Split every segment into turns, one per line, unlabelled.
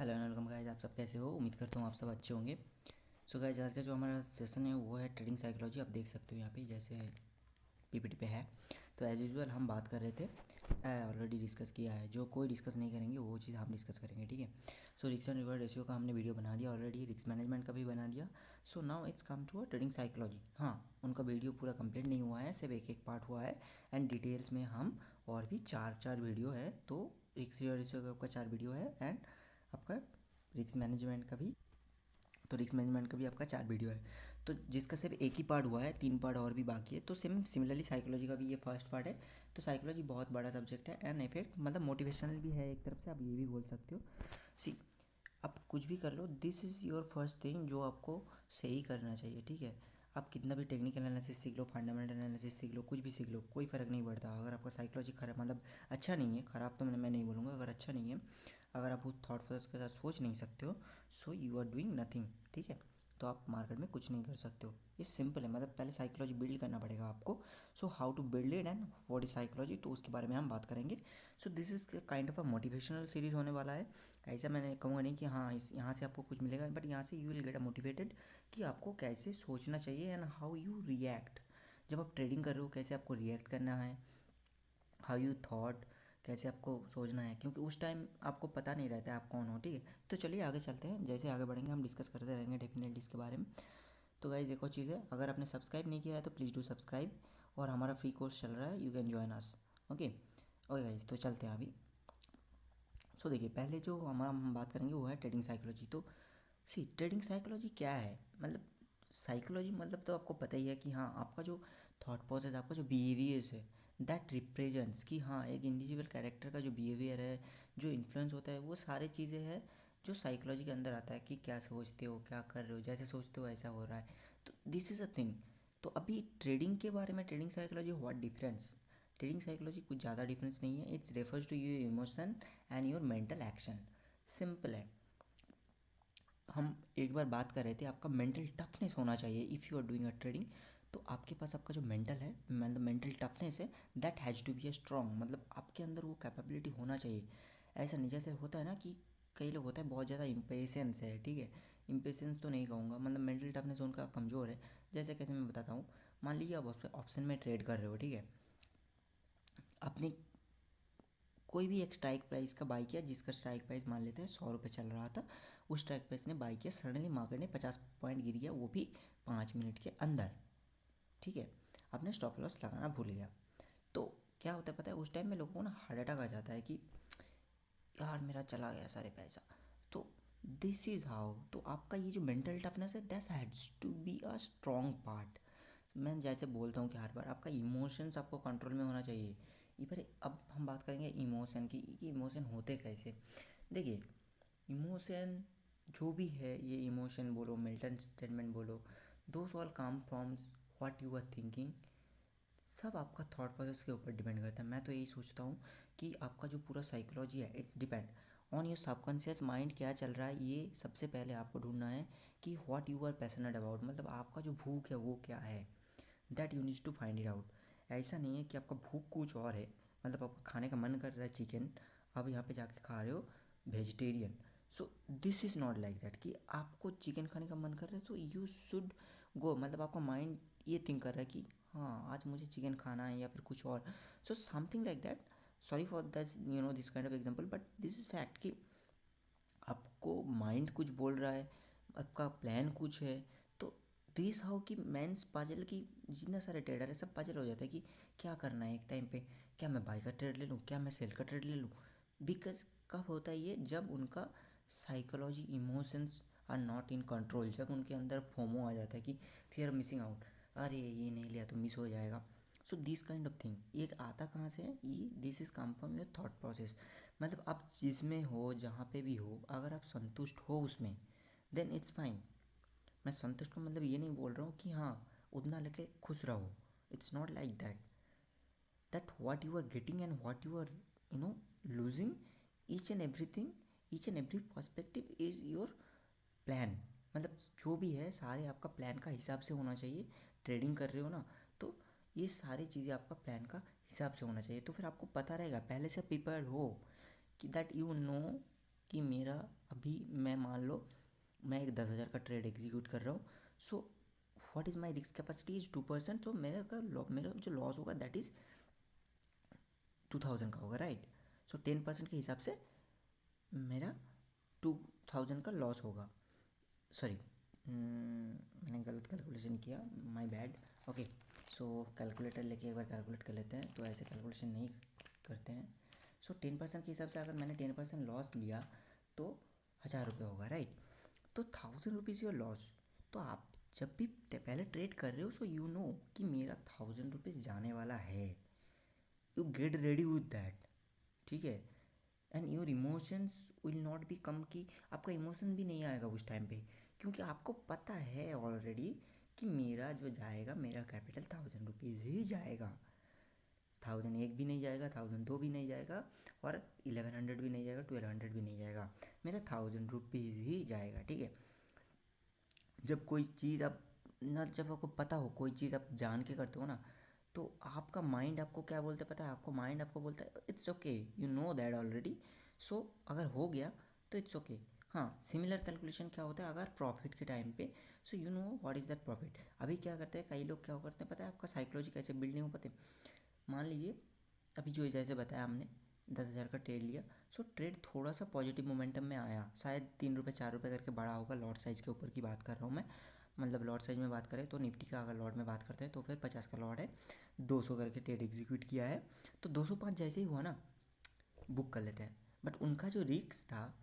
Hello and welcome guys, आप सब कैसे हो। उम्मीद करता हूँ आप सब अच्छे होंगे। सो गाइस, आज का जो हमारा सेशन है वो है ट्रेडिंग साइकोलॉजी। आप देख सकते हो यहाँ पे जैसे पीपीटी पे है। तो एज यूजुअल हम बात कर रहे थे, ऑलरेडी डिस्कस किया है। जो कोई डिस्कस नहीं करेंगे वो चीज़ हम डिस्कस करेंगे, ठीक है। So risk and reward ratio का हमने वीडियो बना दिया ऑलरेडी, रिस्क मैनेजमेंट का भी बना दिया। So now it's come to a trading psychology. हाँ, उनका वीडियो पूरा कंप्लीट नहीं हुआ है, सिर्फ एक एक पार्ट हुआ है। एंड डिटेल्स में हम और भी चार वीडियो है। तो रिस्क रिवॉर्ड रेशियो का आपका 4 वीडियो है एंड आपका रिस्क मैनेजमेंट का भी। तो रिस्क मैनेजमेंट का भी आपका 4 वीडियो है। तो जिसका सिर्फ एक ही पार्ट हुआ है, 3 पार्ट और भी बाकी है। तो सिमिलरली साइकोलॉजी का भी ये फर्स्ट पार्ट है। तो साइकोलॉजी बहुत बड़ा सब्जेक्ट है एंड इफेक्ट मतलब मोटिवेशनल भी है एक तरफ से, आप ये भी बोल सकते हो। सी, आप कुछ भी कर लो, this is your first thing जो आपको सही करना चाहिए, ठीक है। आप कितना भी टेक्निकल एनालिसिस सीख लो, फंडामेंटल एनालिसिस सीख लो, कुछ भी सीख लो, कोई फ़र्क नहीं पड़ता। अगर आपका साइकोलॉजी खराब मतलब अच्छा नहीं है, ख़राब तो मैं नहीं बोलूँगा, अगर अच्छा नहीं है, अगर आप उस थॉट प्रोसेस के साथ सोच नहीं सकते हो, so you are doing nothing, ठीक है। तो आप मार्केट में कुछ नहीं कर सकते हो। ये सिंपल है, मतलब पहले साइकोलॉजी बिल्ड करना पड़ेगा आपको। So how to build it and what is psychology, तो उसके बारे में हम बात करेंगे। So this is kind of a motivational series होने वाला है। ऐसा मैंने कहूँगा नहीं कि हाँ इस यहाँ से आपको कुछ मिलेगा, बट यहाँ से you will get a motivated कि आपको कैसे सोचना चाहिए एंड हाउ यू रिएक्ट। जब आप ट्रेडिंग कर रहे हो कैसे आपको रिएक्ट करना है, हाउ यू थॉट, कैसे आपको सोचना है, क्योंकि उस टाइम आपको पता नहीं रहता है आप कौन हो, ठीक है। तो चलिए आगे चलते हैं, जैसे आगे बढ़ेंगे हम डिस्कस करते रहेंगे डेफिनेटली इसके बारे में। तो गाइस देखो चीज़ है, अगर आपने सब्सक्राइब नहीं किया है तो प्लीज़ डू सब्सक्राइब। और हमारा फ्री कोर्स चल रहा है, you can join us. Okay okay guys, तो चलते हैं अभी। सो देखिए, पहले जो हम बात करेंगे वो है ट्रेडिंग साइकोलॉजी। तो सी, ट्रेडिंग साइकोलॉजी क्या है, मतलब साइकोलॉजी मतलब तो आपको पता ही है कि हाँ आपका जो थॉट प्रोसेस, आपका जो बिहेवियर्स है, दैट रिप्रेजेंट्स कि हाँ एक इंडिविजुअल कैरेक्टर का जो बिहेवियर है, जो इन्फ्लुएंस होता है, वो सारी चीज़ें हैं जो साइकोलॉजी के अंदर आता है। कि क्या सोचते हो, क्या कर रहे हो, जैसे सोचते हो ऐसा हो रहा है। तो दिस इज़ अ थिंग। तो अभी ट्रेडिंग के बारे में, trading psychology what difference. Trading psychology कुछ ज़्यादा डिफरेंस नहीं है, it's refers to your emotion and your mental action. Simple है। हम एक बार बात कर रहे थे, आपका मेंटल टफनेस होना चाहिए if you are doing a trading. तो आपके पास आपका जो मेंटल है, मतलब मेंटल टफनेस है, that has to be a strong, मतलब आपके अंदर वो कैपेबिलिटी होना चाहिए। ऐसा नहीं जैसे होता है ना कि कई लोग होता है बहुत ज़्यादा इम्पेशेंस है, ठीक है। इम्पेशेंस तो नहीं कहूँगा, मतलब मेंटल टफनेस उनका कमज़ोर है। जैसे कैसे मैं बताता हूँ, मान लीजिए आप उस पर ऑप्शन में ट्रेड कर रहे हो, ठीक है। अपनी कोई भी एक स्ट्राइक प्राइस का बाई किया, जिसका स्ट्राइक प्राइस मान लेते हैं 100 रुपये चल रहा था, उस स्ट्राइक प्राइस ने बाई किया, सडनली मार्केट ने 50 पॉइंट गिर गया, वो भी 5 मिनट के अंदर, ठीक है। आपने स्टॉप लॉस लगाना भूल गया। तो क्या होता है पता है, उस टाइम में लोगों को ना हार्ट अटैक आ जाता है कि यार मेरा चला गया सारे पैसा। तो दिस इज़ हाउ, तो आपका ये जो मेंटल टफनेस है, that has to be a strong part. मैं जैसे बोलता हूँ कि हर बार आपका इमोशंस आपको कंट्रोल में होना चाहिए। इधर अब हम बात करेंगे इमोशन की, कि इमोशन होते कैसे। देखिए, इमोशन जो भी है, ये इमोशन बोलो, मिल्टन स्टेटमेंट बोलो, those all come from what you are thinking. सब आपका थॉट प्रोसेस के ऊपर डिपेंड करता है। मैं तो यही सोचता हूँ कि आपका जो पूरा साइकोलॉजी है, it's depend on your subconscious mind, क्या चल रहा है ये सबसे पहले आपको ढूंढना है। कि what you are passionate about, मतलब आपका जो भूख है वो क्या है, that you need to find it out. ऐसा नहीं है कि आपका भूख कुछ और है, मतलब आपका खाने का मन कर रहा है चिकन, आप यहाँ पे जाके खा रहे हो vegetarian. So this is not like that कि आपको चिकन खाने का मन कर रहा है तो यू शुड गो, मतलब आपका माइंड ये थिंक कर रहा है कि हाँ आज मुझे चिकन खाना है या फिर कुछ और। So something like that. Sorry for that, you know this kind of example, but this is fact कि आपको माइंड कुछ बोल रहा है, आपका प्लान कुछ है। तो दिस हाउ कि मेंस पजल की, जितने सारे ट्रेडर है सब पजल हो जाता है कि क्या करना है एक टाइम पे, क्या मैं बाई का ट्रेड ले लूँ, क्या मैं सेल का ट्रेड ले लूँ। बिकॉज कब होता है ये, जब उनका psychology emotions are not in control, जब उनके अंदर फोमो आ जाता है कि फियर मिसिंग आउट, अरे ये नहीं लिया तो मिस हो जाएगा। So this kind of thing, ये आता कहाँ से है, ये this is come from your thought process. मतलब आप जिसमें हो, जहाँ पे भी हो, अगर आप संतुष्ट हो उसमें, देन इट्स फाइन। मैं संतुष्ट का मतलब ये नहीं बोल रहा हूँ कि हाँ उतना लेके खुश रहो, it's not like that. That what you are getting and what you are losing, each and everything, each and every perspective is your plan. मतलब जो भी है सारे आपका प्लान का हिसाब से होना चाहिए। ट्रेडिंग कर रहे हो ना, तो ये सारी चीज़ें आपका प्लान का हिसाब से होना चाहिए। तो फिर आपको पता रहेगा, पहले से प्रिपेयर्ड हो कि दैट यू नो कि मेरा अभी मैं मान लो मैं एक 10,000 का ट्रेड एग्जीक्यूट कर रहा हूँ, सो what is my risk capacity is 2%, तो मेरा जो लॉस होगा दैट इज़ 2,000 का होगा, राइट। सो 10% के हिसाब से मेरा 2,000 का लॉस होगा। सॉरी, मैंने गलत कैलकुलेशन किया, my bad. Okay, so calculator लेके एक बार कैलकुलेट कर लेते हैं, तो ऐसे कैलकुलेशन नहीं करते हैं। सो 10% के हिसाब से अगर मैंने 10% लॉस लिया तो 1,000 रुपये होगा, राइट। तो 1,000 रुपीज़ योर लॉस। तो आप जब भी पहले ट्रेड कर रहे हो, सो यू नो कि मेरा 1,000 रुपीज़ जाने वाला है, you get ready with that, ठीक है। And your emotions will not be calm, कि आपका इमोशन भी नहीं आएगा उस टाइम पे, क्योंकि आपको पता है ऑलरेडी कि मेरा जो जाएगा, मेरा कैपिटल 1,000 रुपीज़ ही जाएगा। 1,001 भी नहीं जाएगा, 1,002 भी नहीं जाएगा, और 1,100 भी नहीं जाएगा, 1,200 भी नहीं जाएगा, मेरा 1,000 रुपीज़ ही जाएगा, ठीक है। जब कोई चीज़ आप ना, जब आपको पता हो कोई चीज़ आप जान के करते हो ना, तो आपका माइंड आपको क्या बोलता है पता है, आपको माइंड आपको बोलता है it's okay, you know that already. So अगर हो गया तो इट्स ओके। हाँ, सिमिलर कैलकुलेशन क्या होता है अगर प्रॉफिट के टाइम पे, so you know what is that profit. अभी क्या करते हैं कई लोग, क्या करते हैं पता है, आपका साइकोलॉजी कैसे बिल्ड नहीं हो पाते। मान लीजिए अभी जो जैसे बताया हमने 10,000 का ट्रेड लिया, सो ट्रेड थोड़ा सा पॉजिटिव मोमेंटम में आया, शायद 3 रुपये 4 रुपये करके बढ़ा होगा, लॉट साइज़ के ऊपर की बात कर रहा हूँ मैं, मतलब लॉट साइज में बात करें तो निफ्टी का अगर लॉट में बात करते हैं तो फिर 50 का लॉट है, 200 करके ट्रेड एग्जीक्यूट किया है, तो 205 जैसे ही हुआ ना बुक कर लेते हैं। बट उनका जो रिक्स था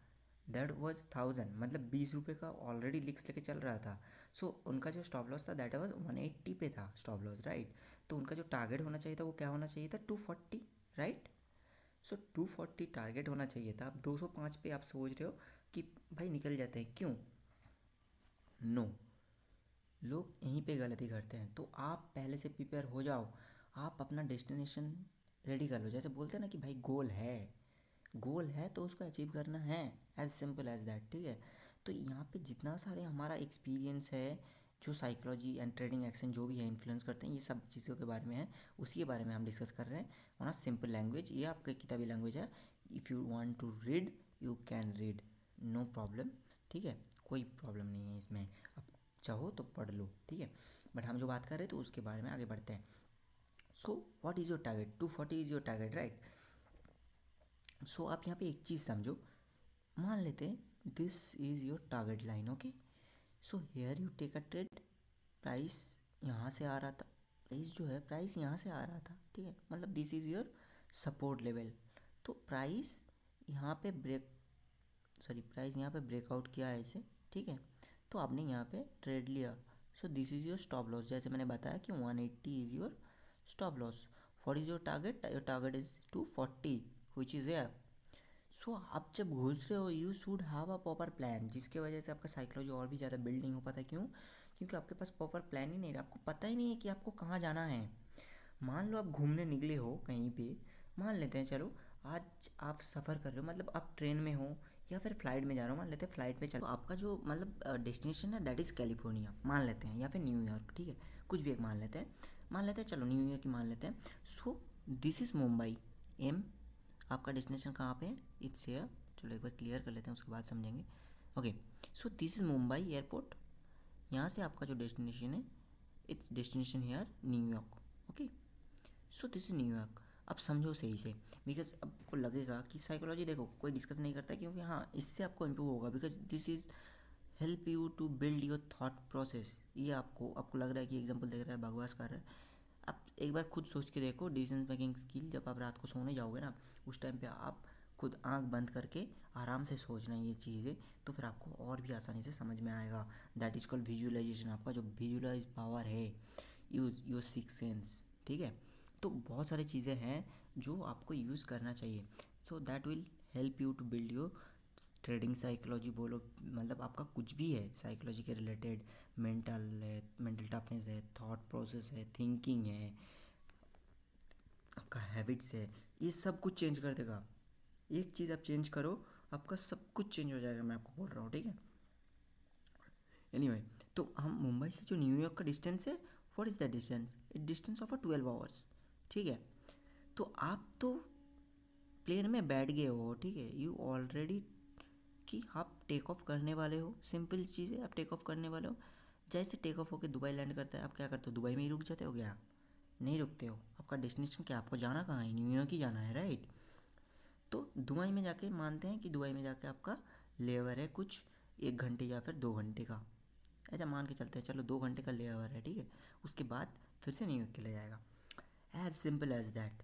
दैट वाज 1,000, मतलब 20 रुपये का ऑलरेडी रिक्स लेके चल रहा था। सो उनका जो स्टॉप लॉस था दैट वाज 180 पे था स्टॉप लॉस, राइट। तो उनका जो टारगेट होना चाहिए था वो क्या होना चाहिए था, 240, राइट। सो 240 टारगेट होना चाहिए था। अब 205 पे आप सोच रहे हो कि भाई निकल जाते हैं, क्यों? नो, लोग यहीं पे गलती करते हैं। तो आप पहले से प्रिपेयर हो जाओ, आप अपना डेस्टिनेशन रेडी कर लो। जैसे बोलते हैं ना कि भाई गोल है तो उसको अचीव करना है, एज सिंपल एज दैट, ठीक है। तो यहाँ पे जितना सारे हमारा एक्सपीरियंस है, जो साइकोलॉजी एंड ट्रेडिंग एक्शन जो भी है इन्फ्लुएंस करते हैं, ये सब चीज़ों के बारे में है, उसी के बारे में हम डिस्कस कर रहे हैं ऑन अ सिंपल लैंग्वेज। ये आपका किताबी लैंग्वेज है, if you want to read you can read, no problem, ठीक है, कोई प्रॉब्लम नहीं है इसमें, आप चाहो तो पढ़ लो, ठीक है। बट हम जो बात कर रहे हैं तो उसके बारे में आगे बढ़ते हैं। So what is your target, 240 is your target, right. So आप यहाँ पे एक चीज़ समझो, मान लेते हैं this is your target line, okay. So here you take a trade, price यहाँ से आ रहा था, प्राइस यहाँ से आ रहा था, ठीक है, मतलब this is your support level. तो प्राइस यहाँ पे प्राइस यहाँ पे ब्रेकआउट किया है इसे, ठीक है। तो आपने यहाँ पे ट्रेड लिया, so this is your stop loss. जैसे मैंने बताया कि 180 is your stop loss. What is your target, your target is 240 which is here. So आप जब घुस रहे हो you should have a proper plan, जिसके वजह से आपका साइकोलॉजी और भी ज़्यादा बिल्ड नहीं हो पाता। क्यों? क्योंकि आपके पास प्रॉपर प्लान ही नहीं रहा, आपको पता ही नहीं है कि आपको कहाँ जाना है। मान लो आप घूमने निकले हो कहीं पे, मान लेते हैं चलो आज आप सफ़र कर रहे हो, मतलब आप ट्रेन में हो या फिर फ्लाइट में जा रहे हो, मान लेते हैं फ्लाइट पे चलो, तो आपका जो मतलब डेस्टिनेशन है दैट इज़ कैलिफोर्निया मान लेते हैं, या फिर न्यूयॉर्क, ठीक है, कुछ भी एक मान लेते हैं चलो न्यूयॉर्क ही मान लेते हैं। So this is Mumbai, um आपका डेस्टिनेशन कहाँ पे है, इट्स हेयर। चलो एक बार क्लियर कर लेते हैं उसके बाद समझेंगे। Okay, so this is Mumbai airport, यहाँ से आपका जो डेस्टिनेशन है it's destination here New York, okay. So this is New York. अब समझो सही से, बिकॉज आपको लगेगा कि साइकोलॉजी देखो कोई डिस्कस नहीं करता, क्योंकि हाँ इससे आपको इम्प्रूव होगा, because this is help you to build your thought process. ये आपको लग रहा है कि एग्जाम्पल देख रहा है, बकवास कर रहा है। आप एक बार खुद सोच के देखो, डिसीजन मेकिंग स्किल, जब आप रात को सोने जाओगे ना उस टाइम पे आप खुद आंख बंद करके आराम से सोचना ये चीज़ें, तो फिर आपको और भी आसानी से समझ में आएगा। That is called visualisation. आपका जो विजुअलाइज पावर है, यूज़ योर सिक्स सेंस, ठीक है। तो बहुत सारी चीज़ें हैं जो आपको यूज़ करना चाहिए, so that will help you to build your trading psychology. बोलो मतलब आपका कुछ भी है साइकोलॉजी के रिलेटेड, मेंटल टफनेस है, थॉट प्रोसेस है, थिंकिंग है, आपका हैबिट्स है, ये सब कुछ चेंज कर देगा। एक चीज़ आप चेंज करो, आपका सब कुछ चेंज हो जाएगा, मैं आपको बोल रहा हूँ, ठीक है। एनीवे, तो हम मुंबई से जो न्यूयॉर्क का डिस्टेंस है, what is the distance, it distance of 12 hours, ठीक है। तो आप तो प्लेन में बैठ गए हो, ठीक है, यू ऑलरेडी कि आप टेक ऑफ करने वाले हो, सिंपल चीज़ है, आप टेक ऑफ करने वाले हो। जैसे टेक ऑफ होकर दुबई लैंड करता है, आप क्या करते हो, दुबई में ही रुक जाते हो क्या? नहीं रुकते हो। आपका डेस्टिनेशन क्या, आपको जाना कहाँ है, न्यूयॉर्क ही जाना है, राइट। तो दुबई में जाके मानते हैं कि दुबई में जाके आपका लेवर है कुछ 1 घंटे या फिर 2 घंटे का, ऐसा मान के चलते हैं, चलो 2 घंटे का लेवर है, ठीक है। उसके बाद फिर से न्यूयॉर्क के लिए जाएगा। As simple as that.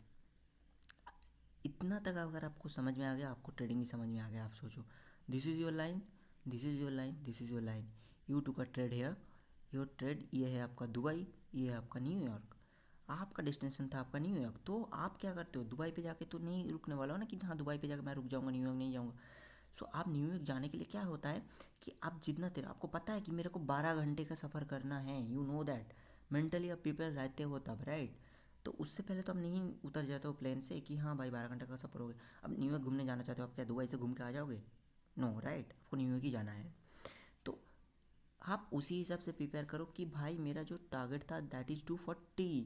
इतना तक अगर आपको समझ में आ गया, आपको ट्रेडिंग भी समझ में आ गया। आप सोचो, this is your line, this is your line, this is your line, you to का ट्रेड हेयर, योर ट्रेड ये है आपका दुबई, ये है आपका न्यूयॉर्क। आपका डेस्टिनेशन था आपका न्यूयॉर्क, तो आप क्या करते हो, दुबई पे जाके तो नहीं रुकने वाला हो ना कि हाँ दुबई पे जाके मैं रुक जाऊँगा, न्यूयॉर्क नहीं जाऊँगा। सो आप न्यूयॉर्क जाने के लिए क्या होता है कि आप जितना देर, आपको पता है कि मेरे को 12 घंटे का सफ़र करना है, यू नो दैट, मेंटली आप प्रिपेयर रहते हो तब, राइट। तो उससे पहले तो आप नहीं उतर जाते हो प्लेन से कि हाँ भाई 12 घंटे का सफ़र हो गया। अब न्यूयॉर्क घूमने जाना चाहते हो, आप क्या दुबई से घूम के आ जाओगे? नो, राइट, आपको न्यूयॉर्क ही जाना है। तो आप उसी हिसाब से प्रिपेयर करो कि भाई मेरा जो टारगेट था दैट इज़ 240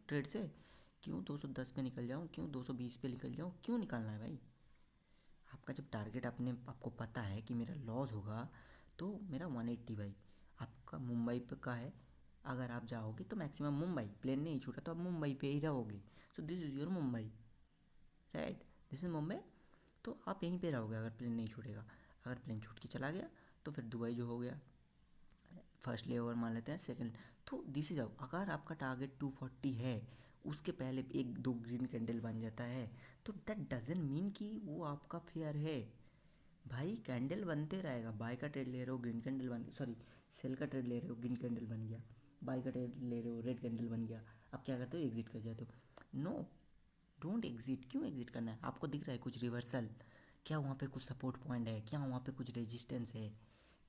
ट्रेड से, क्यों 210 पे निकल जाऊँ, क्यों 220 पे निकल जाऊँ, क्यों निकालना है भाई? आपका जब टारगेट आपको पता है कि मेरा लॉस होगा, तो मेरा 180 भाई, आपका मुंबई पे का है, अगर आप जाओगे तो मैक्सिमम मुंबई, प्लेन नहीं छूटा तो आप मुंबई पे ही रहोगे। सो this is your Mumbai, right, this is Mumbai. तो आप यहीं पे रहोगे अगर प्लेन नहीं छूटेगा। अगर प्लेन छूट के चला गया तो फिर दुबई जो हो गया, फर्स्ट ले ओवर मान लेते हैं, सेकंड। तो दिस इज अगर आपका टारगेट 240 है, उसके पहले 1-2 ग्रीन कैंडल बन जाता है, तो दैट डजंट मीन कि वो आपका फेयर है भाई। कैंडल बनते रहेगा, बाय का ट्रेड ले रहे हो ग्रीन कैंडल बन, सॉरी सेल का ट्रेड ले रहे हो ग्रीन कैंडल बन गया, बाय का ट्रेड ले रहे हो रेड कैंडल बन गया, अब क्या करते हो, एग्जिट कर जाते हो। No, don't exit. क्यों एग्जिट करना है? आपको दिख रहा है कुछ रिवर्सल, क्या वहाँ पे कुछ सपोर्ट पॉइंट है, क्या वहाँ पे कुछ रेजिस्टेंस है,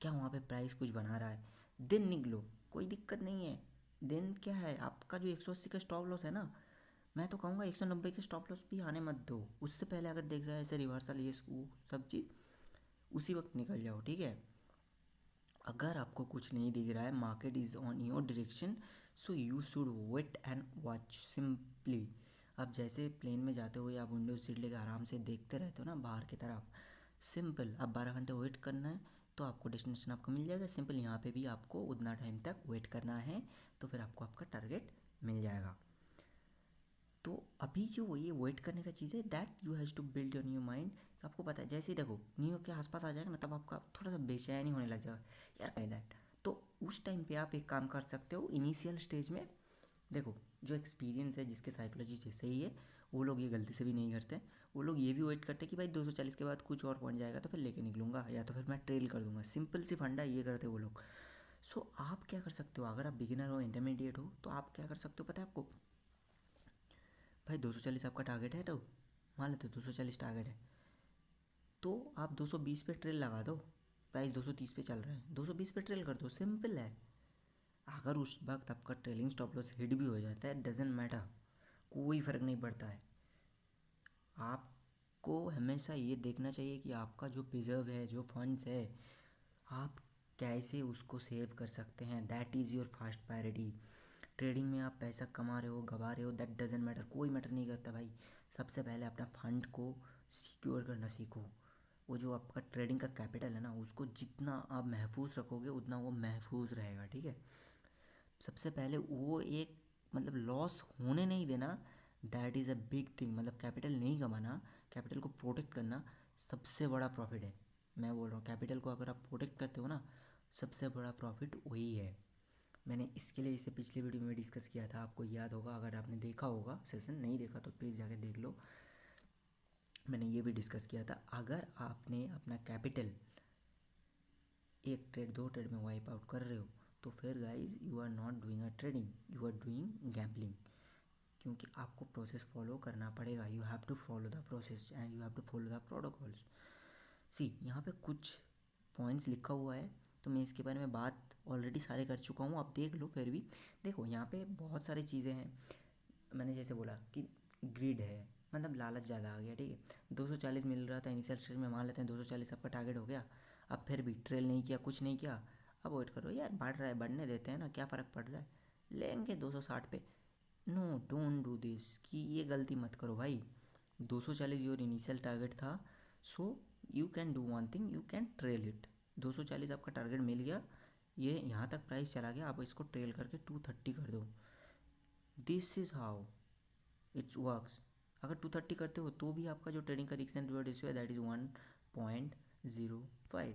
क्या वहाँ पे प्राइस कुछ बना रहा है, देन निकलो, कोई दिक्कत नहीं है। देन क्या है, आपका जो 180 का स्टॉप लॉस है ना, मैं तो कहूँगा 190 के स्टॉप लॉस भी आने मत दो। उससे पहले अगर देख रहा है ऐसे रिवर्सल ये वो सब चीज़, उसी वक्त निकल जाओ, ठीक है। अगर आपको कुछ नहीं दिख रहा है, market is on your direction, so you should wait and watch simply. आप जैसे प्लेन में जाते हो या आप विंडो सीट लेकर आराम से देखते रहते हो ना बाहर की तरफ, सिंपल आप 12 घंटे वेट करना है तो आपको डेस्टिनेशन आपका मिल जाएगा। सिंपल यहाँ पे भी आपको उतना टाइम तक वेट करना है, तो फिर आपको आपका टारगेट मिल जाएगा। तो अभी जो ये वेट करने का चीज़ है, that you has to build your new mind. आपको पता है जैसे ही देखो न्यूयॉर्क के आसपास आ जाएगा ना, तब आपका थोड़ा सा बेचैनी होने लग जाएगा यार, कह दैट। तो उस टाइम पे आप एक काम कर सकते हो, इनिशियल स्टेज में देखो, जो एक्सपीरियंस है जिसके साइकोलॉजी जैसे ही है, वो लोग ये गलती से भी नहीं करते। वो लोग ये भी वेट करते कि भाई 240 के बाद कुछ और पॉइंट जाएगा तो फिर लेके निकलूंगा, या तो फिर मैं ट्रेल कर दूंगा, सिंपल सी फंडा ये करते वो लोग। सो आप क्या कर सकते हो, अगर आप बिगिनर हो, इंटरमीडिएट हो, तो आप क्या कर सकते हो पता है आपको, भाई 240 आपका टारगेट है, तो मान लेते हो 240 टारगेट है, तो आप 220 पे ट्रेल लगा दो। प्राइस 230 पे चल रहा है, 220 पे ट्रेल कर दो, सिंपल है। अगर उस वक्त आपका ट्रेलिंग स्टॉप लॉस हिट भी हो जाता है, डजेंट मैटर, कोई फ़र्क नहीं पड़ता है। आपको हमेशा ये देखना चाहिए कि आपका जो प्रिजर्व है, जो फंड्स है, आप कैसे उसको सेव कर सकते हैं, that is your first priority. Trading में आप पैसा कमा रहे हो, गवा रहे हो, दैट डजेंट मैटर, कोई मैटर नहीं करता भाई। सबसे पहले अपना फंड को सिक्योर करना सीखो। वो जो आपका ट्रेडिंग का कैपिटल है ना, उसको जितना आप महफूज रखोगे उतना वो महफूज रहेगा, ठीक है। सबसे पहले वो एक, मतलब लॉस होने नहीं देना, that is a big thing. मतलब कैपिटल नहीं कमाना, कैपिटल को प्रोटेक्ट करना सबसे बड़ा प्रॉफिट है। मैं बोल रहा हूँ कैपिटल को अगर आप प्रोटेक्ट करते हो ना, सबसे बड़ा प्रॉफिट वही है। मैंने इसके लिए इसे पिछले वीडियो में डिस्कस किया था, आपको याद होगा, अगर आपने देखा होगा सेशन, नहीं देखा तो प्लीज़ जाके देख लो। मैंने ये भी डिस्कस किया था, अगर आपने अपना कैपिटल एक ट्रेड 2 ट्रेड में वाइप आउट कर रहे हो, तो फिर guys you are not doing a trading, you are doing gambling. क्योंकि आपको प्रोसेस फॉलो करना पड़ेगा, you have to follow the process and you have to follow the protocols. See यहाँ पे कुछ पॉइंट्स लिखा हुआ है, तो मैं इसके बारे में बात ऑलरेडी सारे कर चुका हूँ, आप देख लो। फिर भी देखो यहाँ पे बहुत सारी चीज़ें हैं। मैंने जैसे बोला कि ग्रिड है, मतलब लालच ज़्यादा आ गया, ठीक है। 240 मिल रहा था इनिशियल स्टेज में, मान लेते हैं 240 आपका टारगेट हो गया। अब फिर भी ट्रेल नहीं किया, कुछ नहीं किया, अब वेट करो यार, बढ़ रहा है बढ़ने देते हैं ना, क्या फ़र्क पड़ रहा है, लेंगे 260 पे। नो, डोंट डू दिस, कि ये गलती मत करो भाई। 240 योर इनिशियल टारगेट था, so you can do one thing, you can trail it. 240 आपका टारगेट मिल गया, ये यहाँ तक प्राइस चला गया, आप इसको ट्रेल करके 230 कर दो। This is how it's works. अगर 230 करते हो तो भी आपका जो ट्रेडिंग का रिस्क एंड रिवॉर्ड रेशियो है दैट इज़ 1.05,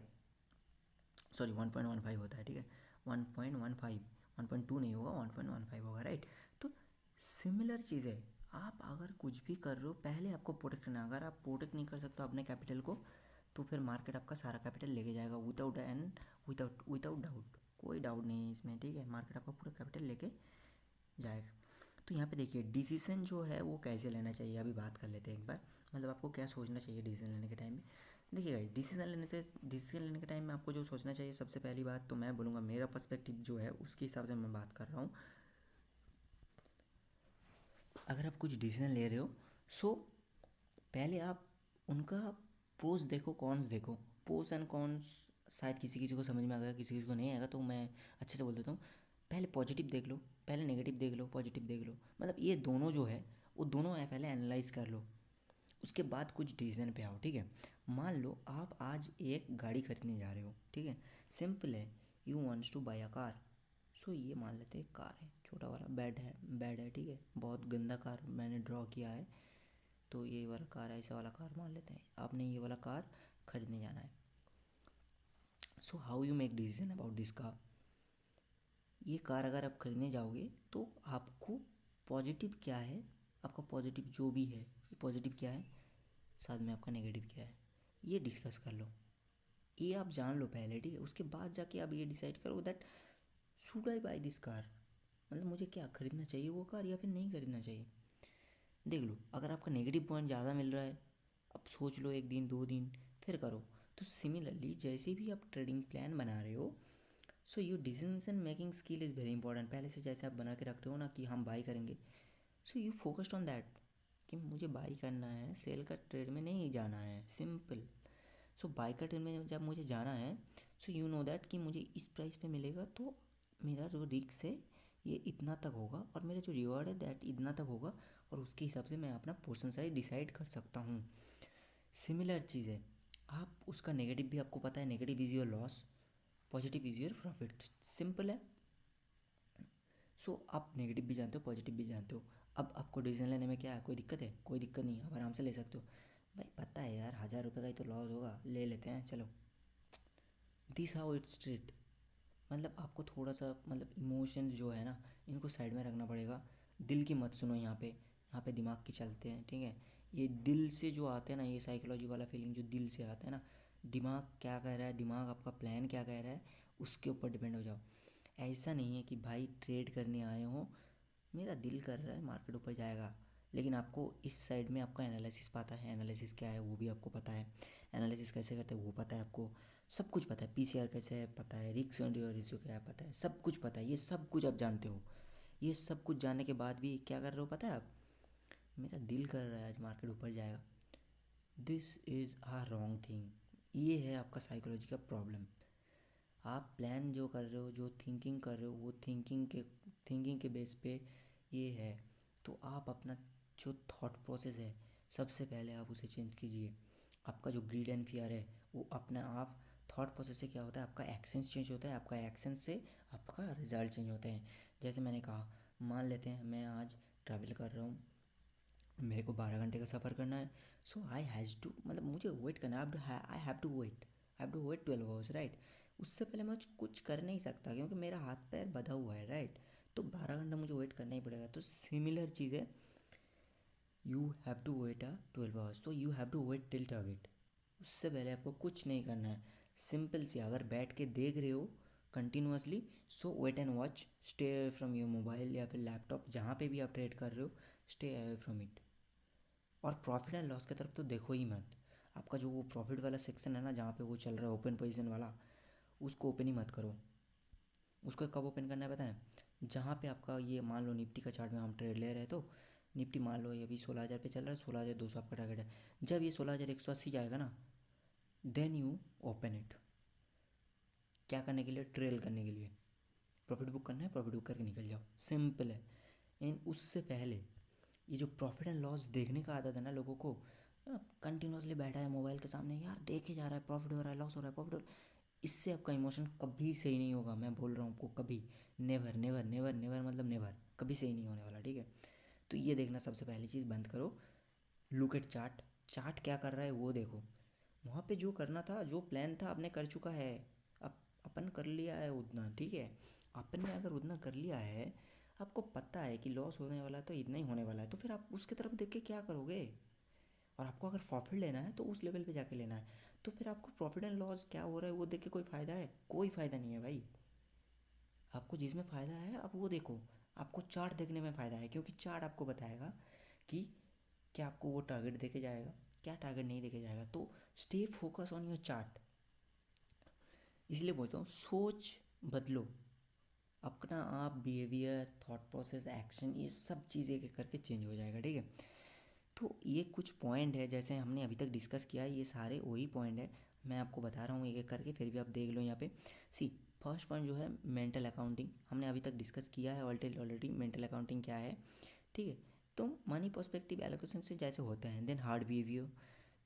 सॉरी 1.15 होता है, ठीक है, 1.15, 1.2 नहीं होगा, 1.15 होगा, राइट। तो सिमिलर चीज़ है, आप अगर कुछ भी कर रहे हो पहले आपको प्रोटेक्ट करना। अगर आप प्रोटेक्ट नहीं कर सकते अपने कैपिटल को तो फिर मार्केट आपका सारा कैपिटल लेके जाएगा विदाउट डाउट, कोई डाउट नहीं है इसमें, ठीक है, मार्केट आपका पूरा कैपिटल लेके जाएगा। तो यहाँ पे देखिए डिसीजन जो है वो कैसे लेना चाहिए, अभी बात कर लेते हैं एक बार, मतलब आपको क्या सोचना चाहिए डिसीजन लेने के टाइम में। देखिए गाइस, डिसीजन लेने के टाइम में आपको जो सोचना चाहिए, सबसे पहली बात तो मैं बोलूँगा, मेरा पर्सपेक्टिव जो है उसके हिसाब से मैं बात कर रहा हूँ। अगर आप कुछ डिसीजन ले रहे हो सो पहले आप उनका प्रोज देखो, कॉन्स देखो। प्रोस एंड कॉन्स शायद किसी किसी को समझ में आ गया, किसी किसी को नहीं आएगा, तो मैं अच्छे से बोल देता हूँ। पहले पॉजिटिव देख लो, पहले नेगेटिव देख लो, पॉजिटिव देख लो, मतलब ये दोनों जो है वो दोनों है पहले एनालाइज कर लो, उसके बाद कुछ डिसीजन पे आओ, ठीक है। मान लो आप आज एक गाड़ी खरीदने जा रहे हो, ठीक है, सिंपल है, you wants to buy a car. So ये मान लेते हैं कार है, छोटा वाला बेड है, ठीक है, बहुत गंदा कार मैंने ड्रॉ किया है, तो ये वाला कार है, ऐसा वाला कार मान लेते हैं, आपने ये वाला कार खरीदने जाना है। So how you make decision about this car. ये कार अगर आप खरीदने जाओगे तो आपको पॉजिटिव क्या है, आपका पॉजिटिव जो भी है पॉजिटिव क्या है, साथ में आपका नेगेटिव क्या है, ये डिस्कस कर लो, ये आप जान लो पहले, ठीक है। उसके बाद जाके आप ये डिसाइड करो that should I buy this car, मतलब मुझे क्या खरीदना चाहिए वो कार या फिर नहीं खरीदना चाहिए। देख लो, अगर आपका नेगेटिव पॉइंट ज़्यादा मिल रहा है, अब सोच लो एक दिन 2 दिन फिर करो। तो सिमिलरली जैसे भी आप ट्रेडिंग प्लान बना रहे हो, so your decision making skill is very important. पहले से जैसे आप बना के रखते हो ना कि हम बाई करेंगे, so you focused on that कि मुझे बाई करना है, सेल का ट्रेड में नहीं जाना है, सिंपल। सो बाई का ट्रेड में जब मुझे जाना है, सो यू नो दैट कि मुझे इस प्राइस पे मिलेगा, तो मेरा जो रिस्क है ये इतना तक होगा और मेरा जो रिवॉर्ड है दैट इतना तक होगा, और उसके हिसाब से मैं अपना पोर्शन साइज डिसाइड कर सकता हूँ। सिमिलर चीज़ है, आप उसका नेगेटिव भी आपको पता है, negative is your loss, positive is your profit, simple है। सो आप नेगेटिव भी जानते हो, पॉजिटिव भी जानते हो। अब आपको डिसीजन लेने में क्या है, कोई दिक्कत है? कोई दिक्कत नहीं है, आप आराम से ले सकते हो। भाई पता है यार 1000 रुपये का ही तो लॉस होगा, ले लेते हैं चलो, दिस हाउ इट्स ट्रीट। मतलब आपको थोड़ा सा मतलब इमोशंस जो है ना इनको साइड में रखना पड़ेगा, दिल की मत सुनो यहाँ पे दिमाग की चलते हैं, ठीक है। ये दिल से जो आते हैं ना, ये साइकोलॉजी वाला फीलिंग जो दिल से आता है ना, दिमाग क्या कह रहा है, दिमाग आपका प्लान क्या कह रहा है, उसके ऊपर डिपेंड हो जाओ। ऐसा नहीं है कि भाई ट्रेड करने आए हो, मेरा दिल कर रहा है मार्केट ऊपर जाएगा, लेकिन आपको इस साइड में आपका एनालिसिस पता है, एनालिसिस क्या है वो भी आपको पता है, एनालिसिस कैसे करते हैं वो पता है आपको, सब कुछ पता है, पीसीआर कैसे है पता है, रिस्क एंड रेशियो क्या है पता है, सब कुछ पता है, ये सब कुछ आप जानते हो। ये सब कुछ जानने के बाद भी क्या कर रहे हो पता है आप, मेरा दिल कर रहा है आज मार्केट ऊपर जाएगा। This is a wrong thing, ये है आपका साइकोलॉजी का प्रॉब्लम। आप प्लान जो कर रहे हो, जो थिंकिंग कर रहे हो, वो थिंकिंग के बेस पे ये है। तो आप अपना जो थॉट प्रोसेस है सबसे पहले आप उसे चेंज कीजिए। आपका जो ग्रीड एंड फियर है वो अपना आप थॉट प्रोसेस से क्या होता है, आपका एक्शंस चेंज होता है, आपका एक्शन से आपका रिजल्ट चेंज होते हैं। जैसे मैंने कहा, मान लेते हैं मैं आज ट्रैवल कर रहा हूँ, मेरे को 12 घंटे का सफ़र करना है, सो आई हैज़ टू, मतलब मुझे वेट करना है, I have to wait 12 hours, right. उससे पहले मैं कुछ कर नहीं सकता क्योंकि मेरा हाथ पैर बंधा हुआ है, राइट। तो 12 घंटा मुझे वेट करना ही पड़ेगा। तो सिमिलर चीज़ है, you have to wait 12 hours, तो you have to wait till target. उससे पहले आपको कुछ नहीं करना है, सिंपल सी, अगर बैठ के देख रहे हो continuously, so wait and watch, stay away from your mobile या फिर लैपटॉप, जहाँ पे भी आप ट्रेड कर रहे हो, स्टे अवे फ्रॉम इट। और प्रॉफिट एंड लॉस की तरफ तो देखो ही मत। आपका जो वो प्रॉफिट वाला सेक्शन है ना, जहाँ पे वो चल रहा है ओपन पोजीशन वाला, उसको ओपन ही मत करो। उसको कब ओपन करना है पता है, जहाँ पे आपका ये मान लो निफ्टी का चार्ट में हम ट्रेड ले रहे हैं, तो निफ्टी मान लो ये अभी 16,000 पे चल रहा है, 16,200 आपका टारगेट है। जब ये 16,180 जाएगा ना, देन यू ओपन इट। क्या करने के लिए, ट्रेल करने के लिए, प्रॉफिट बुक करना है, प्रॉफिट बुक करके निकल जाओ, सिंपल है। इन उससे पहले ये जो प्रॉफिट एंड लॉस देखने का आदत है ना लोगों को, कंटिन्यूसली बैठा है मोबाइल के सामने, यार देखे जा रहा है प्रॉफिट हो रहा है, लॉस हो रहा है, प्रॉफिट हो रहा है, इससे आपका इमोशन कभी सही नहीं होगा। मैं बोल रहा हूँ आपको, कभी, नेवर नेवर नेवर नेवर, मतलब नेवर, कभी सही नहीं होने वाला, ठीक है। तो ये देखना सबसे पहली चीज़ बंद करो। लुक एट चार्ट, चार्ट क्या कर रहा है वो देखो। वहाँ पे जो करना था, जो प्लान था आपने कर चुका है। अब अपन कर लिया है उतना, ठीक है। अपन ने अगर उतना कर लिया है, आपको पता है कि लॉस होने वाला है तो इतना ही होने वाला है, तो फिर आप उसकी तरफ देख के क्या करोगे। और आपको अगर प्रॉफिट लेना है तो उस लेवल पे जाके लेना है। तो फिर आपको प्रॉफिट एंड लॉस क्या हो रहा है वो देख के कोई फ़ायदा है? कोई फ़ायदा नहीं है भाई। आपको जिसमें फ़ायदा है आप वो देखो। आपको चार्ट देखने में फ़ायदा है, क्योंकि चार्ट आपको बताएगा कि क्या आपको वो टारगेट देके जाएगा, क्या टारगेट नहीं देके जाएगा। तो stay focus on your chart. इसलिए बोलता हूँ सोच बदलो अपना। आप बिहेवियर, थॉट प्रोसेस, एक्शन, ये सब चीज़ एक एक करके चेंज हो जाएगा, ठीक है। तो ये कुछ पॉइंट है जैसे हमने अभी तक डिस्कस किया है, ये सारे वही पॉइंट है। मैं आपको बता रहा हूँ एक एक करके, फिर भी आप देख लो यहाँ पे। सी, फर्स्ट पॉइंट जो है मेंटल अकाउंटिंग, हमने अभी तक डिस्कस किया है ऑलरेडी मेंटल अकाउंटिंग क्या है, ठीक है। तो मनी पर्सपेक्टिव एलोकेशन से जैसे होता है। देन हार्ड बिहेवियर,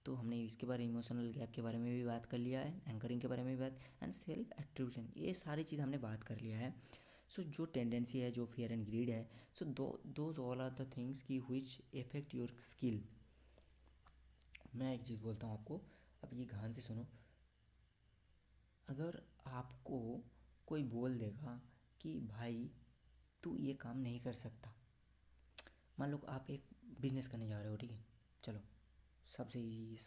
तो हमने इसके बारे में, इमोशनल गैप के बारे में भी बात कर लिया है, एंकरिंग के बारे में भी बात, एंड सेल्फ एट्रीब्यूशन, ये सारी चीज़ हमने बात कर लिया है। सो जो टेंडेंसी है, जो फियर एंड ग्रीड है, so those all are the things की विच इफेक्ट योर स्किल। मैं एक चीज़ बोलता हूँ आपको, अब ये ध्यान से सुनो। अगर आपको कोई बोल देगा कि भाई तू ये काम नहीं कर सकता, मान लो आप एक बिजनेस करने जा रहे हो, ठीक है। चलो, सबसे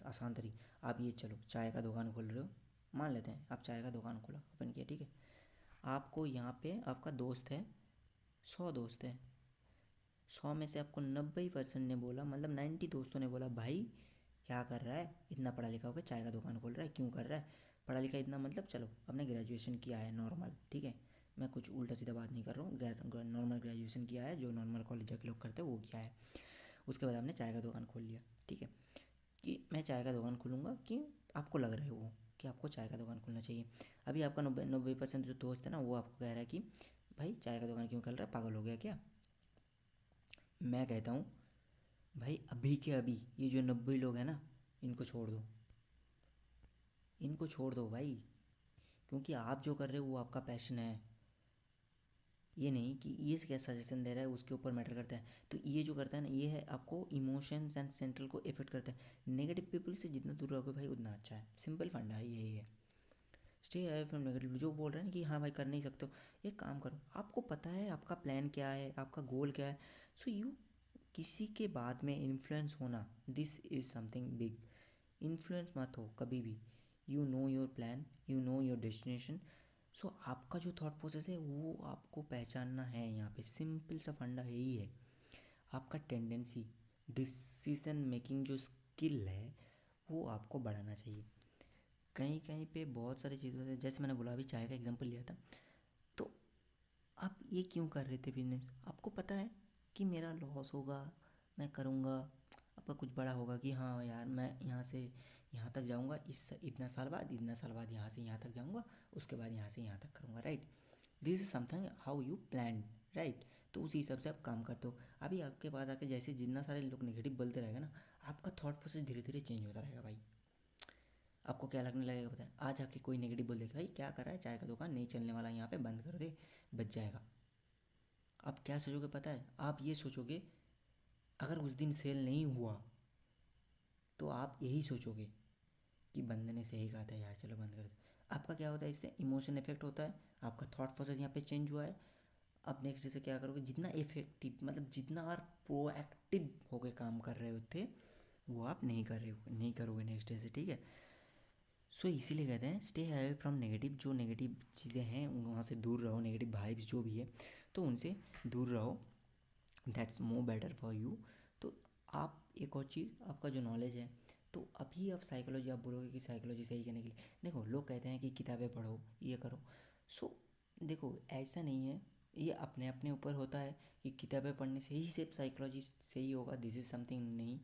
आसान तरीका, आप ये चलो चाय का दुकान खोल रहे हो, मान लेते हैं आप चाय का दुकान खोला अपन किया, ठीक है। आपको यहाँ पे आपका दोस्त है, 100 दोस्त हैं, 100 में से आपको 90% ने बोला, मतलब 90 दोस्तों ने बोला भाई क्या कर रहा है, इतना पढ़ा लिखा होकर चाय का दुकान खोल रहा है, क्यों कर रहा है, पढ़ा लिखा इतना, मतलब चलो आपने ग्रेजुएशन किया है नॉर्मल, ठीक है। मैं कुछ उल्टा सीधा बात नहीं कर रहा हूँ, नॉर्मल ग्रेजुएशन किया है, जो नॉर्मल कॉलेज के लोग करते हैं वो किया है। उसके बाद आपने चाय का दुकान खोल लिया, ठीक है। कि मैं चाय का दुकान खोलूँगा, कि आपको लग रहा है वो कि आपको चाय का दुकान खोलना चाहिए। अभी आपका 90% जो दोस्त है ना, वो आपको कह रहा है कि भाई चाय का दुकान क्यों खोल रहा है, पागल हो गया क्या। मैं कहता हूँ भाई अभी के अभी ये जो 90 लोग हैं ना, इनको छोड़ दो, इनको छोड़ दो भाई। क्योंकि आप जो कर रहे हो वो आपका पैशन है। ये नहीं कि ये क्या सजेशन दे रहा है उसके ऊपर मैटर करता है। तो ये जो करता है ना, ये है आपको इमोशंस एंड सेंट्रल को इफेक्ट करता है। नेगेटिव पीपल से जितना दूर रहोगे भाई उतना अच्छा है, सिंपल फंडा है, यही है। Stay away from negative. जो बोल रहे हैं ना कि हाँ भाई कर नहीं सकते हो, एक काम करो, आपको पता है आपका प्लान क्या है, आपका गोल क्या है। सो यू, किसी के बाद में इन्फ्लुएंस होना, this is something big. Influence मत हो कभी भी। You know your plan, you know your destination. So आपका जो थॉट प्रोसेस है वो आपको पहचानना है। यहाँ पे सिंपल सा फंडा यही है। आपका टेंडेंसी, डिसीजन मेकिंग जो स्किल है वो आपको बढ़ाना चाहिए। कहीं कहीं पे बहुत सारी चीज़ें होती हैं, जैसे मैंने बोला अभी चाय का एग्जांपल लिया था। तो आप ये क्यों कर रहे थे बिजनेस, आपको पता है कि मेरा लॉस होगा, मैं करूँगा, आपका कुछ बड़ा होगा कि हाँ यार मैं यहाँ से यहाँ तक जाऊँगा, इस इतना साल बाद, इतना साल बाद यहाँ से यहाँ तक जाऊँगा, उसके बाद यहाँ से यहाँ तक करूँगा, right. This is something how you plan, right. तो उसी हिसाब से आप काम करते हो। अभी आपके पास आके जैसे जितना सारे लोग नेगेटिव बोलते रहेगा ना, आपका थॉट प्रोसेस धीरे धीरे चेंज होता रहेगा भाई। आपको क्या लगने लगेगा पता है, आज आके कोई नेगेटिव बोल देगा भाई क्या कर रहा है, चाय का दुकान नहीं चलने वाला यहाँ पे, बंद कर दे, बच जाएगा। आप क्या सोचोगे पता है, आप ये सोचोगे अगर उस दिन सेल नहीं हुआ तो आप यही सोचोगे कि बंदे ने सही कहा था यार, चलो बंद कर दो। आपका क्या होता है, इससे इमोशन इफेक्ट होता है, आपका थॉट प्रोसेस यहाँ पे चेंज हुआ है। अब नेक्स्ट जैसे क्या करोगे, जितना इफेक्टिव, मतलब जितना आप प्रोएक्टिव होकर काम कर रहे होते वो आप नहीं कर रहे हो, नहीं करोगे नेक्स्ट डे से, ठीक है। सो इसीलिए कहते हैं स्टे अवे फ्रॉम नेगेटिव। जो नेगेटिव चीज़ें हैं वहाँ से दूर रहो, नेगेटिव वाइब्स जो भी है तो उनसे दूर रहो, that's more better for you. तो आप एक और चीज़, आपका जो नॉलेज है, तो अभी आप साइकोलॉजी, आप बोलोगे कि साइकोलॉजी सही करने के लिए, देखो लोग कहते हैं कि किताबें पढ़ो, ये करो। सो देखो ऐसा नहीं है, ये अपने अपने ऊपर होता है कि किताबें पढ़ने से ही सिर्फ साइकोलॉजी सही होगा, दिस इज़ समथिंग नहीं।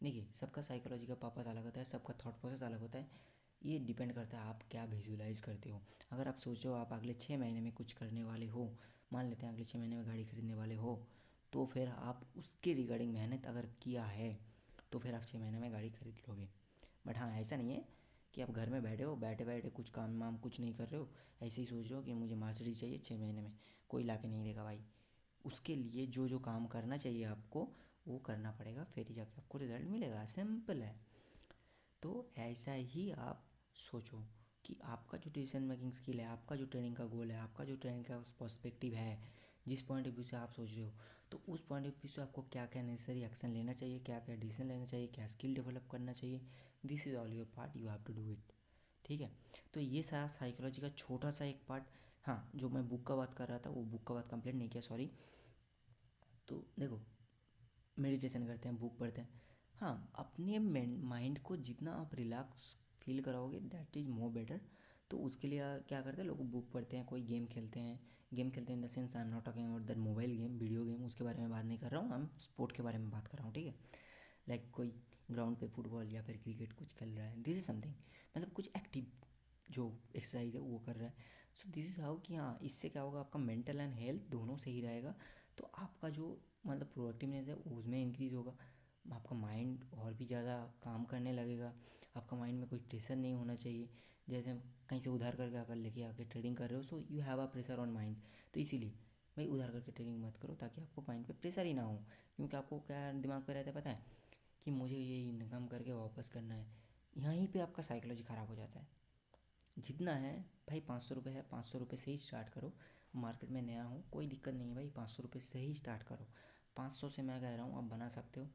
देखिए सबका साइकोलॉजी का पर्पस अलग होता है, सबका थॉट प्रोसेस अलग होता है। ये डिपेंड करता है आप क्या विजुलाइज करते हो। अगर आप सोचो आप अगले 6 महीने में कुछ करने वाले हो, मान लेते हैं अगले 6 महीने में गाड़ी खरीदने वाले हो, तो फिर आप उसके रिगार्डिंग मेहनत अगर किया है तो फिर आप 6 महीने में गाड़ी खरीद लोगे। बट हाँ, ऐसा नहीं है कि आप घर में बैठे हो, बैठे बैठे कुछ काम वाम कुछ नहीं कर रहे हो, ऐसे ही सोच रहे हो कि मुझे मार्सिडीज चाहिए 6 महीने में, कोई ला के नहीं देगा भाई। उसके लिए जो जो काम करना चाहिए आपको वो करना पड़ेगा, फिर ही जाके आपको रिजल्ट मिलेगा, सिंपल है। तो ऐसा ही आप सोचो कि आपका जो डिसीजन मेकिंग स्किल है, आपका जो ट्रेनिंग का गोल है, आपका जो ट्रेनिंग का पर्सपेक्टिव है, जिस पॉइंट ऑफ व्यू से आप सोच रहे हो, तो उस पॉइंट ऑफ व्यू से आपको क्या क्या नेसेसरी एक्शन लेना चाहिए, क्या क्या डिसीजन लेना चाहिए, क्या स्किल डेवलप करना चाहिए। This is all your part, you have to do it. ठीक है। तो ये सारा साइकोलॉजी का छोटा सा एक पार्ट। हाँ, जो मैं बुक का बात कर रहा था वो बुक का बात कंप्लीट नहीं किया, सॉरी। तो देखो, मेडिटेशन करते हैं, बुक पढ़ते हैं। हाँ, अपने माइंड को जितना आप रिलैक्स फील कराओगे दैट इज़ मोर बेटर। तो उसके लिए क्या करते हैं लोग, बुक पढ़ते हैं, कोई गेम खेलते हैं। गेम खेलते हैं in the sense I am not talking about that mobile game, video game, उसके बारे में बात नहीं कर रहा हूँ, हम स्पोर्ट के बारे में बात कर रहा हूँ। ठीक है। लाइक कोई ग्राउंड पे फुटबॉल या फिर क्रिकेट कुछ खेल रहा है, दिस इज़ समथिंग, मतलब कुछ एक्टिव जो एक्सरसाइज है वो कर रहा है। सो दिस इज़ हाउ कि हाँ, इससे क्या होगा, आपका मेंटल एंड हेल्थ दोनों सही रहेगा। तो आपका जो मतलब प्रोडक्टिवनेस है उसमें इंक्रीज़ होगा, आपका माइंड और भी ज़्यादा काम करने लगेगा, आपका माइंड में कोई प्रेशर नहीं होना चाहिए। जैसे हम कहीं से उधार करके आकर लेके आके ट्रेडिंग कर रहे हो, so you have a pressure on mind. तो इसीलिए भाई उधार करके ट्रेडिंग मत करो, ताकि आपको माइंड पे प्रेशर ही ना हो। क्योंकि आपको क्या दिमाग पे रहता है पता है, कि मुझे ये इनकम करके वापस करना है। यहीं पे आपका साइकोलॉजी ख़राब हो जाता है। जितना है भाई, 500 रुपये है, 500 रुपये से ही स्टार्ट करो। मार्केट में नया हो कोई दिक्कत नहीं है भाई, 500 रुपये से ही स्टार्ट करो। 500 से मैं कह रहा हूँ आप बना सकते हो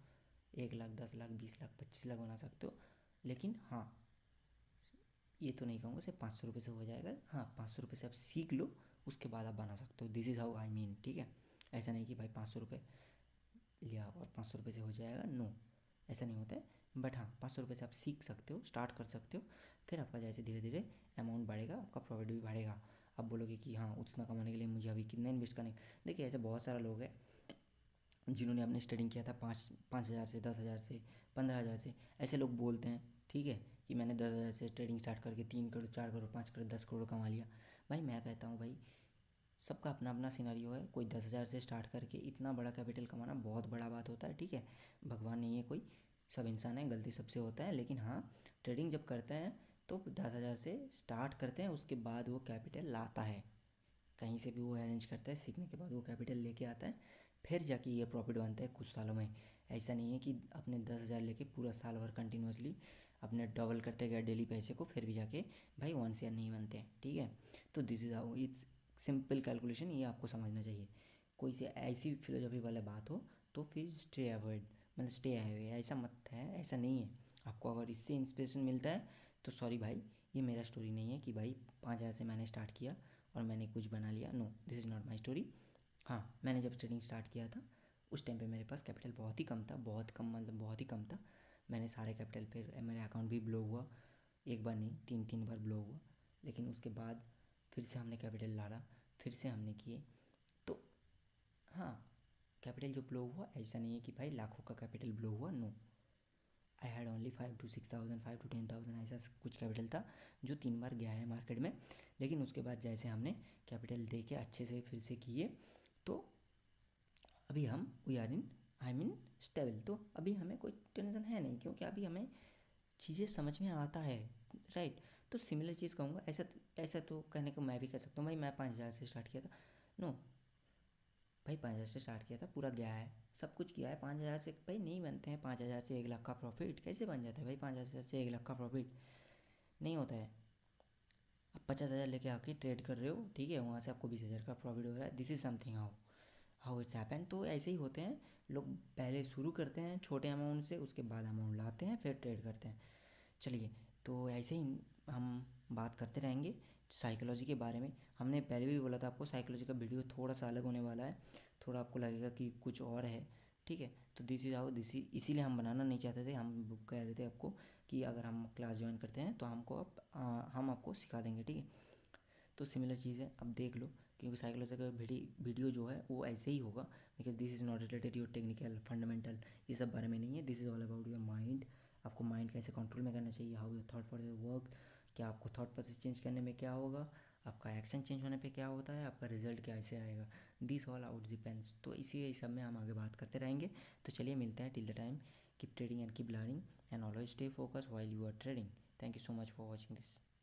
1 लाख, 10 लाख, 20 लाख, 25 लाख बना सकते हो। लेकिन हाँ, ये तो नहीं कहूँगा सिर्फ 500 रुपये से हो जाएगा। हाँ, 500 रुपये से आप सीख लो, उसके बाद आप बना सकते हो। This is how I mean. ठीक है। ऐसा नहीं कि भाई 500 रुपये लिया और 500 रुपये से हो जाएगा, नो, ऐसा नहीं होता है। बट हाँ, 500 रुपये से आप सीख सकते हो, स्टार्ट कर सकते हो। फिर आपका जैसे धीरे धीरे अमाउंट बढ़ेगा, आपका प्रॉफिट भी बढ़ेगा। आप बोलोगे कि हाँ, उतना कमाने के लिए मुझे अभी कितना इन्वेस्ट करने। देखिए, ऐसे बहुत सारे लोग हैं जिन्होंने अपने स्टार्टिंग किया था 5,000 से, 10,000 से, 15,000 से। ऐसे लोग बोलते हैं, ठीक है, कि मैंने 10,000 से ट्रेडिंग स्टार्ट करके 3 करोड़, 4 करोड़, 5 करोड़, 10 करोड़ कमा लिया। भाई मैं कहता हूँ भाई, सबका अपना अपना सिनेरियो है। कोई 10,000 से स्टार्ट करके इतना बड़ा कैपिटल कमाना बहुत बड़ा बात होता है। ठीक है, भगवान नहीं है कोई, सब इंसान है, गलती सबसे होता है। लेकिन हाँ, ट्रेडिंग जब करते हैं तो 10,000 से स्टार्ट करते हैं, उसके बाद वो कैपिटल लाता है, कहीं से भी वो अरेंज करता है, सीखने के बाद वो कैपिटल लेके आता है, फिर जाके ये प्रॉफिट बनता है कुछ सालों में। ऐसा नहीं है कि अपने 10,000 लेके पूरा साल भर कंटिन्यूसली अपने डबल करते गए डेली पैसे को, फिर भी जाके भाई 1 शेयर नहीं बनते हैं। ठीक है। तो this is how it's simple calculation, ये आपको समझना चाहिए। कोई से ऐसी फिलोसफी वाला बात हो तो फिर स्टे अवॉइड, मतलब स्टे अवे, ऐसा मत है, ऐसा नहीं है। आपको अगर इससे इंस्पिरेशन मिलता है तो सॉरी भाई, ये मेरा स्टोरी नहीं है कि भाई 5,000 से मैंने स्टार्ट किया और मैंने कुछ बना लिया। No, this is not my story. हाँ, मैंने जब ट्रेडिंग स्टार्ट किया था उस टाइम पे मेरे पास कैपिटल बहुत ही कम था, बहुत कम, मतलब बहुत ही कम था। मैंने सारे कैपिटल पे मेरा अकाउंट भी ब्लो हुआ, एक बार नहीं, 3 3 बार ब्लो हुआ। लेकिन उसके बाद फिर से हमने कैपिटल लाड़ा, फिर से हमने किए। तो हाँ, कैपिटल जो ब्लो हुआ, ऐसा नहीं है कि भाई लाखों का कैपिटल ब्लो हुआ, no. I had only 5 to 6,000, 5 to 10,000, ऐसा कुछ कैपिटल था जो 3 बार गया है मार्केट में। लेकिन उसके बाद जैसे हमने कैपिटल दे के अच्छे से फिर से किए, तो अभी हम we are in, I mean stable. तो अभी हमें कोई टेंशन है नहीं, क्योंकि अभी हमें चीज़ें समझ में आता है, राइट। तो सिमिलर चीज़ कहूँगा, ऐसा तो कहने को मैं भी कह सकता हूँ भाई मैं 5,000 से स्टार्ट किया था, नो भाई 5,000 से स्टार्ट किया था, पूरा गया है, सब कुछ किया है। 5,000 से भाई नहीं बनते हैं, 5,000 से 1 लाख का प्रॉफिट कैसे बन जाता है भाई, 5,000 से 1 लाख का प्रॉफिट नहीं होता है। आप 50,000 लेके आके ट्रेड कर रहे हो, ठीक है, वहाँ से आपको 20,000 का प्रॉफिट हो रहा है, this is something how how it's happen. तो ऐसे ही होते हैं लोग, पहले शुरू करते हैं छोटे अमाउंट से, उसके बाद अमाउंट लाते हैं, फिर ट्रेड करते हैं। चलिए, तो ऐसे ही हम बात करते रहेंगे साइकोलॉजी के बारे में। हमने पहले भी बोला था आपको, साइकोलॉजी का वीडियो थोड़ा सा अलग होने वाला है, थोड़ा आपको लगेगा कि कुछ और है। ठीक है। तो दिस इज़ हाउ, दिस इसीलिए हम बनाना नहीं चाहते थे, हम कह रहे थे आपको कि अगर हम क्लास ज्वाइन करते हैं तो हमको हम आपको सिखा देंगे। ठीक है। तो सिमिलर चीज़ है, अब देख लो, क्योंकि साइकोलॉजी का वीडियो जो है वो ऐसे ही होगा, because this is not related your technical fundamental, ये सब बारे में नहीं है। This is all about your mind, आपको माइंड कैसे कंट्रोल में करना चाहिए, how your thought process work, क्या आपको थॉट प्रोसेस चेंज करने में क्या होगा, आपका एक्शन चेंज होने पे क्या होता है, आपका रिजल्ट कैसे आएगा, दिस ऑल आउट डिपेंड्स। तो इसी सब में हम आगे बात करते रहेंगे। तो चलिए मिलते हैं, till the time, Keep trading and keep learning, and always stay focused while you are trading. Thank you so much for watching this.